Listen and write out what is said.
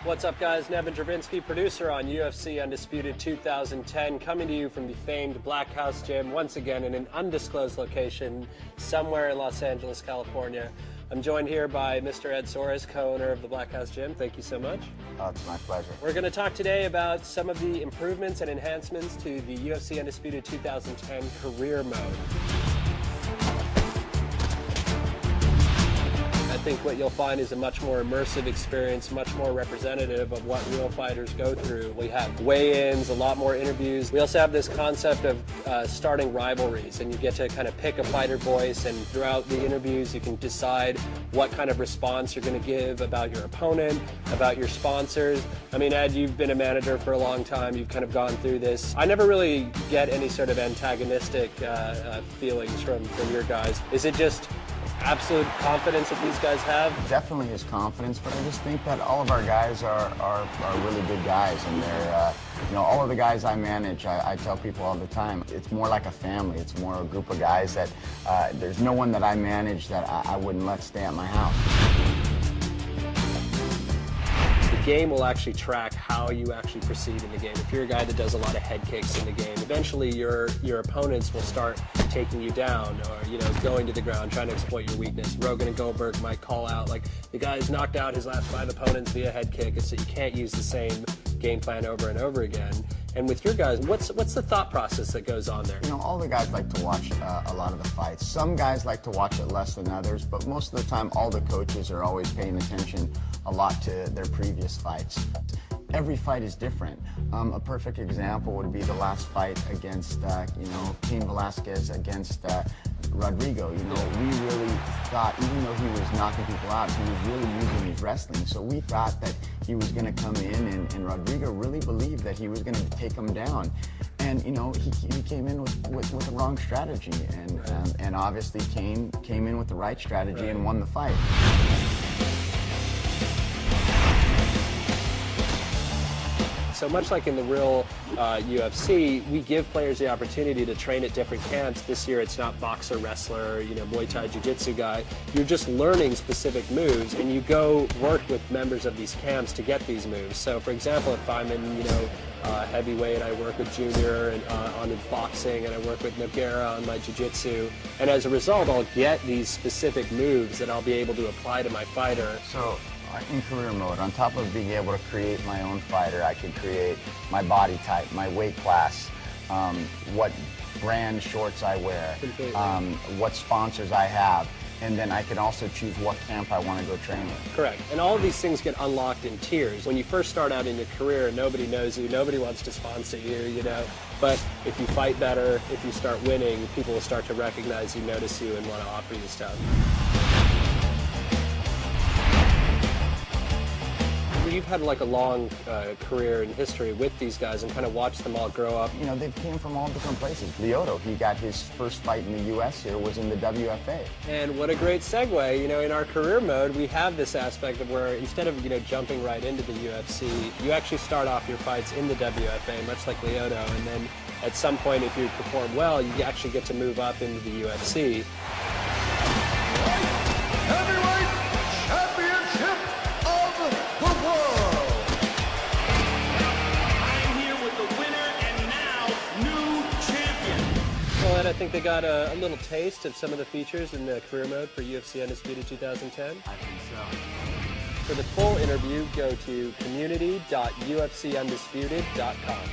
What's up, guys? Nevin Dravinsky, producer on UFC Undisputed 2010, coming to you from the famed Black House Gym, once again in an undisclosed location somewhere in Los Angeles, California. I'm joined here by Mr. Ed Soares, co-owner of the Black House Gym. Thank you so much. Oh, it's my pleasure. We're going to talk today about some of the improvements and enhancements to the UFC Undisputed 2010 career mode. I think what you'll find is a much more immersive experience, much more representative of what real fighters go through. We have weigh-ins, a lot more interviews. We also have this concept of starting rivalries, and you get to kind of pick a fighter voice, and throughout the interviews you can decide what kind of response you're going to give about your opponent, about your sponsors. I mean, Ed, you've been a manager for a long time. You've kind of gone through this. I never really get any sort of antagonistic feelings from your guys. Is it just absolute confidence that these guys have? Definitely is confidence, but I just think that all of our guys are really good guys, and they're, you know, all of the guys I manage, I tell people all the time, it's more like a family. It's more a group of guys that, there's no one that I manage that I wouldn't let stay at my house. The game will actually track how you actually proceed in the game. If you're a guy that does a lot of head kicks in the game, eventually your opponents will start taking you down, or, you know, going to the ground, trying to exploit your weakness. Rogan and Goldberg might call out, like, the guy's knocked out his last 5 opponents via head kick, so you can't use the same game plan over and over again. And with your guys, what's the thought process that goes on there? You know, all the guys like to watch a lot of the fights. Some guys like to watch it less than others, but most of the time all the coaches are always paying attention a lot to their previous fights. Every fight is different. A perfect example would be the last fight against, you know, Cain Velasquez against Rodrigo. You know, we really thought, even though he was knocking people out, he was really using his wrestling. So we thought that he was going to come in, and Rodrigo really believed that he was going to take him down. And, you know, he came in with the wrong strategy. And obviously Cain came in with the right strategy and won the fight. So much like in the real UFC, we give players the opportunity to train at different camps. This year it's not boxer, wrestler, you know, Muay Thai, Jiu-Jitsu guy. You're just learning specific moves, and you go work with members of these camps to get these moves. So for example, if I'm in, you know, heavyweight, I work with Junior and, on his boxing, and I work with Nogueira on my Jiu-Jitsu. And as a result, I'll get these specific moves that I'll be able to apply to my fighter. So, in career mode, on top of being able to create my own fighter, I can create my body type, my weight class, what brand shorts I wear, what sponsors I have, and then I can also choose what camp I want to go train with. Correct. And all of these things get unlocked in tiers. When you first start out in your career, nobody knows you, nobody wants to sponsor you, you know. But if you fight better, if you start winning, people will start to recognize you, notice you, and want to offer you stuff. You've had like a long career and history with these guys, and kind of watched them all grow up. You know, they came from all different places. Lyoto, he got his first fight in the US here, was in the WFA. And what a great segue. You know, in our career mode, we have this aspect of where instead of, you know, jumping right into the UFC, you actually start off your fights in the WFA, much like Lyoto, and then at some point, if you perform well, you actually get to move up into the UFC. And I think they got a little taste of some of the features in the career mode for UFC Undisputed 2010. I think so. For the full interview, go to community.ufcundisputed.com.